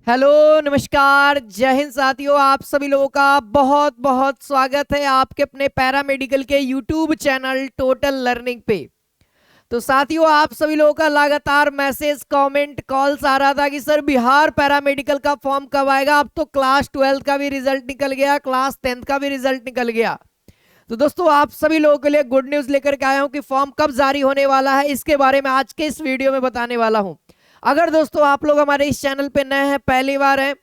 Hello, नमस्कार, जय हिंद साथियों। आप सभी लोगों का बहुत बहुत स्वागत है आपके अपने पैरामेडिकल के यूट्यूब चैनल टोटल लर्निंग पे। तो साथियों, आप सभी लोगों का लगातार मैसेज, कमेंट, कॉल्स आ रहा था कि सर बिहार पैरामेडिकल का फॉर्म कब आएगा। अब तो क्लास 12 का भी रिजल्ट निकल गया, क्लास 10th का भी रिजल्ट निकल गया। तो दोस्तों, आप सभी लोगों के लिए गुड न्यूज लेकर के आया हूं कि फॉर्म कब जारी होने वाला है, इसके बारे में आज के इस वीडियो में बताने वाला हूं। अगर दोस्तों आप लोग हमारे इस चैनल पे नए हैं, पहली बार हैं,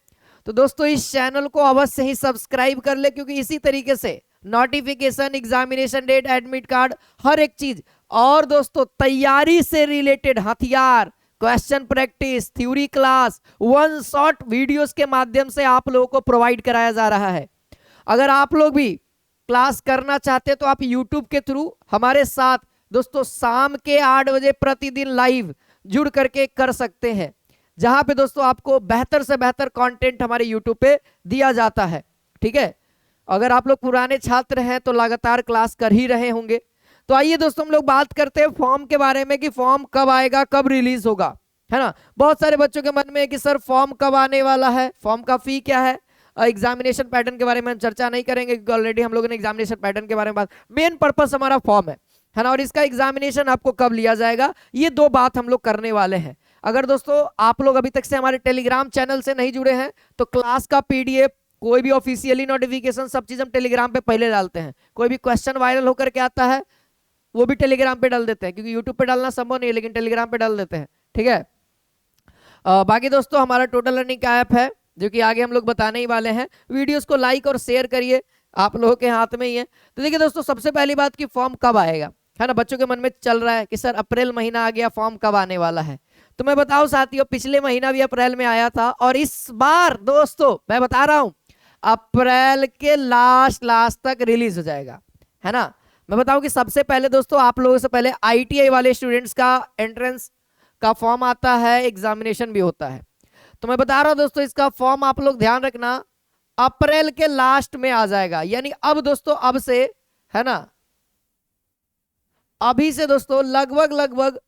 तो दोस्तों इस चैनल को अवश्य ही सब्सक्राइब कर ले, क्योंकि इसी तरीके से notification, examination date, admit card, हर एक चीज, और दोस्तों तैयारी से रिलेटेड हथियार, question practice, theory class, one shot videos के माध्यम से आप लोगों को प्रोवाइड कराया जा रहा है। अगर आप लोग भी क्लास करना चाहते हैं तो आप YouTube के थ्रू हमारे साथ दोस्तों शाम के 8 बजे प्रतिदिन लाइव जुड़ करके कर सकते हैं, जहां पे दोस्तों आपको बेहतर से बेहतर कंटेंट हमारे YouTube पे दिया जाता है। ठीक है, अगर आप लोग पुराने छात्र हैं तो लगातार क्लास कर ही रहे होंगे। तो आइए दोस्तों, हम लोग बात करते हैं फॉर्म के बारे में कि फॉर्म कब आएगा, कब रिलीज होगा, है ना। बहुत सारे बच्चों के मन में है कि सर फॉर्म कब आने वाला है, फॉर्म का फी क्या है। एग्जामिनेशन पैटर्न के बारे में हम चर्चा नहीं करेंगे, क्योंकि ऑलरेडी हम लोगों ने एग्जामिनेशन पैटर्न के बारे में बात, मेन पर्पस हमारा फॉर्म है ना, और इसका एग्जामिनेशन आपको कब लिया जाएगा, ये दो बात हम लोग करने वाले हैं। अगर दोस्तों आप लोग अभी तक से हमारे टेलीग्राम चैनल से नहीं जुड़े हैं, तो क्लास का पीडीएफ, कोई भी ऑफिशियली नोटिफिकेशन, सब चीज हम टेलीग्राम पे पहले डालते हैं। कोई भी क्वेश्चन वायरल होकर के आता है वो भी टेलीग्राम पे डाल देते हैं, क्योंकि यूट्यूब पे डालना संभव नहीं है, लेकिन टेलीग्राम पे डाल देते हैं। ठीक है, बाकी दोस्तों हमारा टोटल लर्निंग का ऐप है, जो कि आगे हम लोग बताने ही वाले हैं। वीडियोस को लाइक और शेयर करिए, आप लोगों के हाथ में ही है। तो देखिए दोस्तों, सबसे पहली बात कि फॉर्म कब आएगा, है ना। बच्चों के मन में चल रहा है कि सर अप्रैल महीना आ गया, फॉर्म कब आने वाला है। तो मैं बताऊं साथियों, पिछले महीना भी अप्रैल में आया था, और इस बार दोस्तों मैं बता रहा हूं अप्रैल के लास्ट लास्ट तक रिलीज हो जाएगा, है ना। मैं बताऊं कि सबसे पहले दोस्तों आप लोगों से पहले आईटीआई वाले स्टूडेंट्स का एंट्रेंस का फॉर्म आता है, एग्जामिनेशन भी होता है। तो मैं बता रहा हूं दोस्तों, इसका फॉर्म आप लोग ध्यान रखना, अप्रैल के लास्ट में आ जाएगा। यानी अब दोस्तों, अब से, है ना, अभी से दोस्तों लगभग लगभग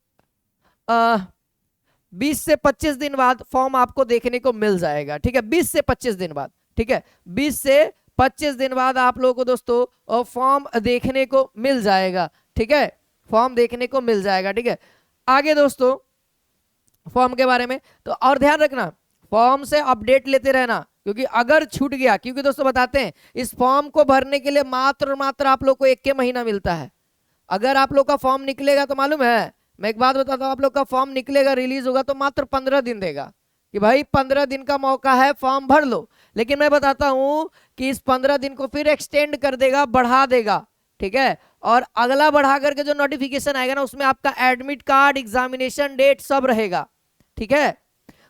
20 से 25 दिन बाद फॉर्म आपको देखने को मिल जाएगा। ठीक है, 20 से 25 दिन बाद। ठीक है, 20 से 25 दिन बाद आप लोगों को दोस्तों फॉर्म देखने को मिल जाएगा। ठीक है, फॉर्म देखने को मिल जाएगा। ठीक है, आगे दोस्तों फॉर्म के बारे में तो और ध्यान रखना, फॉर्म से अपडेट लेते रहना, क्योंकि अगर छूट गया, क्योंकि दोस्तों बताते हैं इस फॉर्म को भरने के लिए मात्र मात्र आप लोग को 1 महीना मिलता है। अगर आप लोग का फॉर्म निकलेगा तो मालूम है, मैं एक बात बताता हूँ, आप लोग का फॉर्म निकलेगा, रिलीज होगा तो मात्र 15 दिन देगा, कि भाई 15 दिन का मौका है, फॉर्म भर लो। लेकिन मैं बताता हूं कि इस 15 दिन को फिर एक्सटेंड कर देगा, बढ़ा देगा। ठीक है, और अगला बढ़ा करके जो नोटिफिकेशन आएगा ना, उसमें आपका एडमिट कार्ड, एग्जामिनेशन डेट सब रहेगा। ठीक है,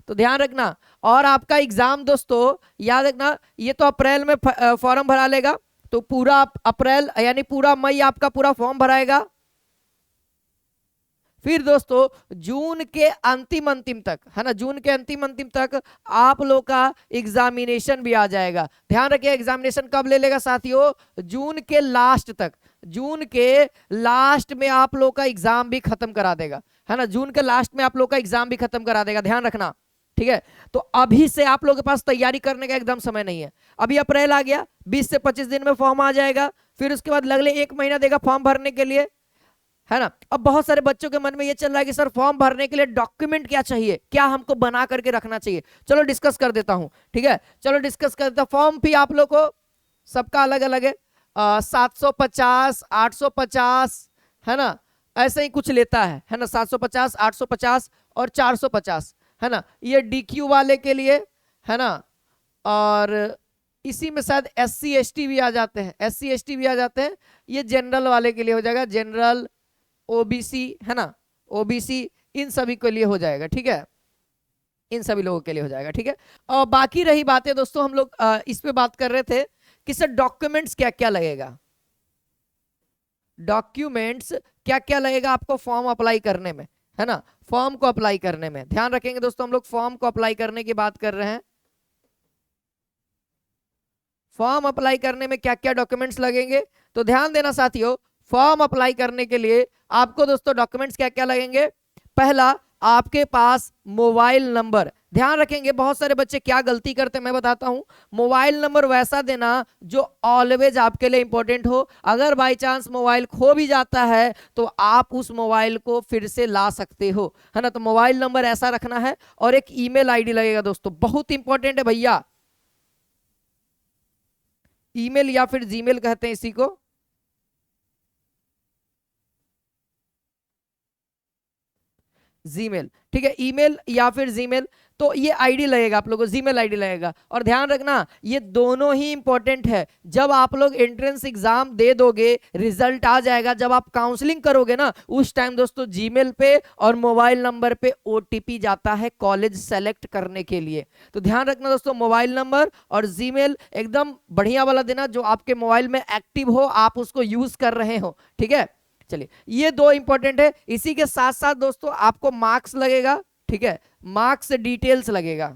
तो ध्यान रखना। और आपका एग्जाम दोस्तों याद रखना, ये तो अप्रैल में फॉर्म भरा लेगा, तो पूरा अप्रैल यानी पूरा मई आपका पूरा फॉर्म भराएगा। फिर दोस्तों जून के अंतिम अंतिम तक, है ना, जून के अंतिम अंतिम तक आप लोग का एग्जामिनेशन भी आ जाएगा। ध्यान रखिए, एग्जामिनेशन कब ले लेगा साथियों, जून के लास्ट तक। जून के लास्ट में आप लोग का एग्जाम भी खत्म करा देगा, है ना, जून के लास्ट में आप लोग का एग्जाम भी खत्म करा देगा, ध्यान रखना। ठीक है, तो अभी से आप लोगों के पास तैयारी करने का एकदम समय नहीं है। अभी अप्रैल आ गया, 20 से 25 दिन में फॉर्म आ जाएगा, फिर उसके बाद अगले 1 महीना देगा फॉर्म भरने के लिए, है ना। अब बहुत सारे बच्चों के मन में ये चल रहा है कि सर फॉर्म भरने के लिए डॉक्यूमेंट क्या चाहिए, क्या हमको बना करके रखना चाहिए। चलो डिस्कस कर देता हूं। ठीक है, चलो डिस्कस कर देता हूं। फॉर्म भी आप लोग को सबका अलग अलग है, 750, 850, है ना, ऐसे ही कुछ लेता है ना, 750, 850 और 450, है ना। ये डीक्यू वाले के लिए, है ना, और इसी में शायद SC ST भी आ जाते हैं, SC ST भी आ जाते हैं। ये जनरल वाले के लिए हो जाएगा, जनरल, OBC, है ना, OBC, इन सभी के लिए हो जाएगा। ठीक है, इन सभी लोगों के लिए हो जाएगा। ठीक है, और बाकी रही बातें दोस्तों, हम लोग इस पे बात कर रहे थे कि सर डॉक्यूमेंट्स क्या क्या लगेगा, डॉक्यूमेंट्स क्या क्या लगेगा आपको फॉर्म अप्लाई करने में, है ना, फॉर्म को अप्लाई करने में। ध्यान रखेंगे दोस्तों, हम लोग फॉर्म को अप्लाई करने की बात कर रहे हैं। फॉर्म अप्लाई करने में क्या क्या डॉक्यूमेंट्स लगेंगे, तो ध्यान देना साथियों, फॉर्म अप्लाई करने के लिए आपको दोस्तों डॉक्यूमेंट्स क्या क्या लगेंगे। पहला, आपके पास मोबाइल नंबर, ध्यान रखेंगे बहुत सारे बच्चे क्या गलती करते हैं मैं बताता हूं। मोबाइल नंबर वैसा देना जो ऑलवेज आपके लिए इंपॉर्टेंट हो। अगर बाय चांस मोबाइल खो भी जाता है तो आप उस मोबाइल को फिर से ला सकते हो, है ना। तो मोबाइल नंबर ऐसा रखना है। और एक ईमेल आईडी लगेगा दोस्तों, बहुत इंपॉर्टेंट है भैया। ईमेल या फिर जीमेल कहते हैं इसी को। जीमेल, ठीक है, ईमेल या फिर जीमेल। तो ये आईडी लगेगा आप लोगों को, जीमेल आईडी लगेगा। और ध्यान रखना ये दोनों ही इंपॉर्टेंट है। जब आप लोग एंट्रेंस एग्जाम दे दोगे, रिजल्ट आ जाएगा, जब आप काउंसलिंग करोगे ना, उस टाइम दोस्तों जीमेल पे और मोबाइल नंबर पे ओटीपी जाता है कॉलेज सेलेक्ट करने के लिए। तो ध्यान रखना दोस्तों, मोबाइल नंबर और जीमेल एकदम बढ़िया वाला देना जो आपके मोबाइल में एक्टिव हो, आप उसको यूज कर रहे हो, ठीक है। चलिए ये दो इंपॉर्टेंट है। इसी के साथ साथ दोस्तों आपको मार्क्स लगेगा, ठीक है, मार्क्स डिटेल्स लगेगा,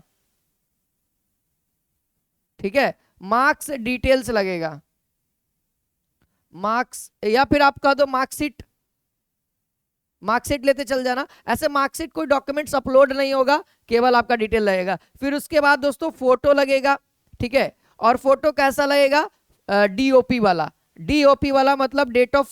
ठीक है, मार्क्स डिटेल्स लगेगा, मार्क्स या फिर आप कह दो मार्कशीट, मार्कशीट लेते चल जाना। ऐसे मार्कशीट कोई डॉक्यूमेंट्स अपलोड नहीं होगा, केवल आपका डिटेल लगेगा। फिर उसके बाद दोस्तों फोटो लगेगा, ठीक है। और फोटो कैसा लगेगा, डीओपी वाला। डीओपी वाला मतलब डेट ऑफ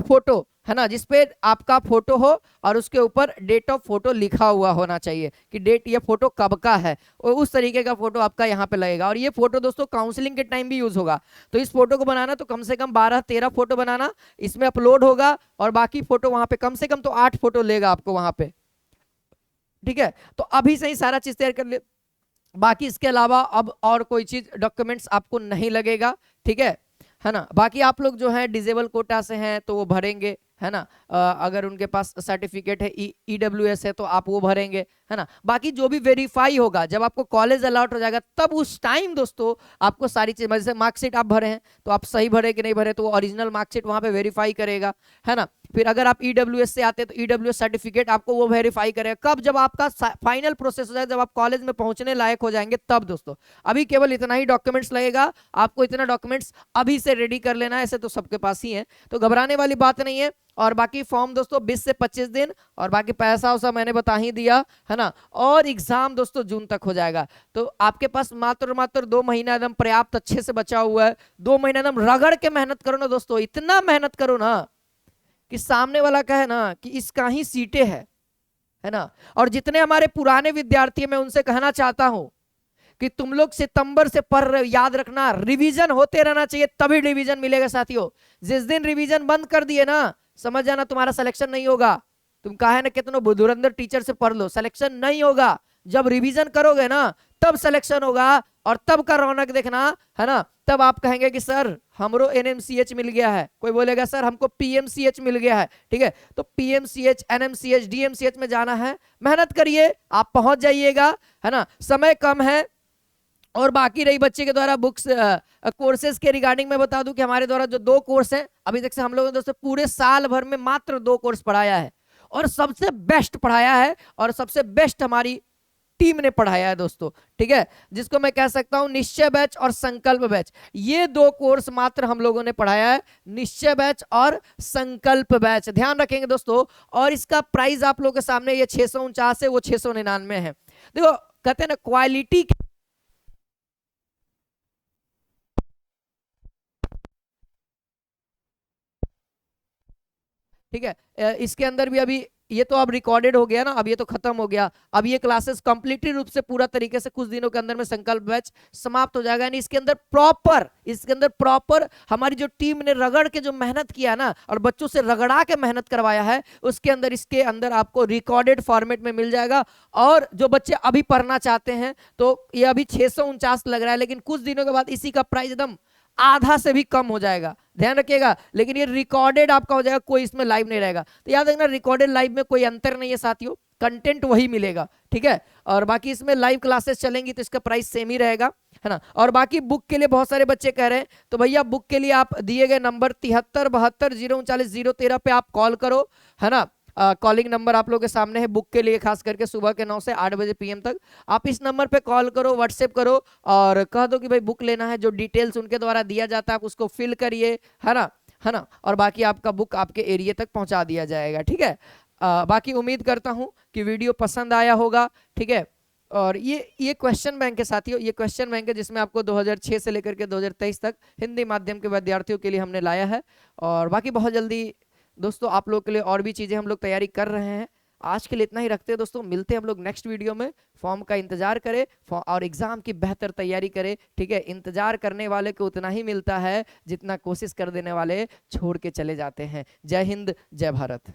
फोटो, है ना, जिसपे आपका फोटो हो और उसके ऊपर डेट ऑफ फोटो लिखा हुआ होना चाहिए कि डेट ये फोटो कब का है, और उस तरीके का फोटो आपका यहाँ पे लगेगा। और ये फोटो दोस्तों काउंसलिंग के टाइम भी यूज होगा। तो इस फोटो को बनाना तो कम से कम 12-13 फोटो बनाना, इसमें अपलोड होगा। और बाकी फोटो वहां पे कम से कम तो 8 फोटो लेगा आपको वहां पे, ठीक है। तो अभी से ही सारा चीज तैयार कर ले। बाकी इसके अलावा अब और कोई चीज डॉक्यूमेंट्स आपको नहीं लगेगा, ठीक है ना। बाकी आप लोग जो है डिजेबल कोटा से हैं तो वो भरेंगे, है ना। अगर उनके पास सर्टिफिकेट है ईडब्ल्यूएस है तो आप वो भरेंगे, है ना। बाकी जो भी वेरीफाई होगा जब आपको कॉलेज अलॉट हो जाएगा तब उस टाइम दोस्तों आपको सारी चीज, जैसे मार्कशीट आप भरे हैं तो आप सही भरे कि नहीं भरे, तो वो ओरिजिनल मार्कशीट वहां पे वेरीफाई करेगा, है ना। फिर अगर आप ईडब्ल्यूएस से आते हैं तो ईडब्ल्यूएस सर्टिफिकेट आपको वो वेरीफाई करेगा। कब, जब आपका फाइनल प्रोसेस हो जाए, जब आप कॉलेज में पहुंचने लायक हो जाएंगे तब दोस्तों। अभी केवल इतना ही डॉक्यूमेंट्स लगेगा, आपको इतना डॉक्यूमेंट्स अभी से रेडी कर लेना है। ऐसे तो सबके पास ही है, तो घबराने वाली बात नहीं है। और बाकी फॉर्म दोस्तों 20 से 25 दिन, और बाकी पैसा वैसा मैंने बता ही दिया, है ना। और एग्जाम दोस्तों जून तक हो जाएगा। तो आपके पास मात्र 2 महीना एकदम पर्याप्त अच्छे से बचा हुआ है। 2 महीना एकदम रगड़ के मेहनत करो ना दोस्तों, इतना मेहनत करो ना कि सामने वाला कहे ना कि इसका ही सीटें है ना। और जितने हमारे पुराने विद्यार्थी मैं उनसे कहना चाहता हूं कि तुम लोग सितंबर से पढ़ रहे हो, याद रखना रिवीजन होते रहना चाहिए, तभी रिवीजन मिलेगा साथियों। जिस दिन रिवीजन बंद कर दिए ना, समझ जाना तुम्हारा सिलेक्शन नहीं होगा। तुम कहे ना कितनों धुरंधर टीचर से पढ़ लो, सिलेक्शन नहीं होगा। जब रिवीजन करोगे ना तब सिलेक्शन होगा, और तब का रौनक देखना, है ना। तब आप कहेंगे कि सर हमरो एनएमसीएच मिल गया है, कोई बोलेगा सर हमको पीएमसीएच मिल गया है, ठीक है। तो पीएमसीएच, एनएमसीएच, डीएमसीएच में जाना है, मेहनत करिए, आप पहुंच जाइएगा, है ना। समय कम है। और बाकी रही बच्चे के द्वारा बुक्स कोर्सेज के रिगार्डिंग में बता दूं कि हमारे द्वारा जो 2 कोर्स हैं अभी तक से हम लोगों ने दोस्तों पूरे साल भर में मात्र 2 कोर्स पढ़ाया है, और सबसे बेस्ट पढ़ाया है, और सबसे बेस्ट हमारी टीम ने पढ़ाया है दोस्तों, ठीक है। जिसको मैं कह सकता हूं निश्चय बैच और संकल्प बैच, ये 2 कोर्स मात्र हम लोगों ने पढ़ाया है, निश्चय बैच और संकल्प बैच, ध्यान रखेंगे दोस्तों। और इसका प्राइस आप लोगों के सामने ये 649 है, वो 699 है। देखो कहते हैं ना क्वालिटी, ठीक है। इसके अंदर भी अभी ये तो अब रिकॉर्डेड हो गया ना, अब ये तो खत्म हो गया। अब ये क्लासेस कंप्लीटली रूप से पूरा तरीके से कुछ दिनों के अंदर में संकल्प बैच समाप्त हो जाएगा। यानी इसके अंदर प्रॉपर हमारी जो टीम ने रगड़ के जो मेहनत किया ना, और बच्चों से रगड़ा के मेहनत करवाया है, इसके अंदर आपको रिकॉर्डेड फॉर्मेट में मिल जाएगा। और जो बच्चे अभी पढ़ना चाहते हैं तो ये अभी 649 लग रहा है, लेकिन कुछ दिनों के बाद इसी का प्राइस एकदम आधा से भी कम हो जाएगा, ध्यान रखिएगा। लेकिन ये रिकॉर्डेड आपका हो जाएगा, कोई इसमें लाइव नहीं रहेगा। तो याद रखना रिकॉर्डेड लाइव में कोई अंतर नहीं है साथियों, कंटेंट वही मिलेगा, ठीक है। और बाकी इसमें लाइव क्लासेस चलेंगी तो इसका प्राइस सेम ही रहेगा, है ना। और बाकी बुक के लिए बहुत सारे बच्चे कह रहे हैं, तो भैया बुक के लिए आप दिए गए नंबर 7372 039 013 पे आप कॉल करो, है ना। कॉलिंग नंबर आप लोगों के सामने है बुक के लिए, खास करके सुबह के 9 से 8 बजे पीएम तक। आप इस नंबर पे कॉल करो, व्हाट्सएप करो, और कह दो कि भाई बुक लेना है। जो डिटेल्स उनके द्वारा दिया जाता है आप उसको फिल करिए, है ना, है ना। और बाकी आपका बुक आपके एरिया तक पहुंचा दिया जाएगा, ठीक है। बाकी उम्मीद करता हूं कि वीडियो पसंद आया होगा, ठीक है। और ये क्वेश्चन बैंक है साथियों, ये क्वेश्चन बैंक है जिसमें आपको 2006 से लेकर के 2023 तक हिंदी माध्यम के विद्यार्थियों के लिए हमने लाया है। और बाकी बहुत जल्दी दोस्तों आप लोग के लिए और भी चीजें हम लोग तैयारी कर रहे हैं। आज के लिए इतना ही रखते हैं दोस्तों, मिलते हैं हम लोग नेक्स्ट वीडियो में। फॉर्म का इंतजार करें और एग्जाम की बेहतर तैयारी करें, ठीक है। इंतजार करने वाले को उतना ही मिलता है जितना कोशिश कर देने वाले छोड़ के चले जाते हैं। जय हिंद, जय भारत।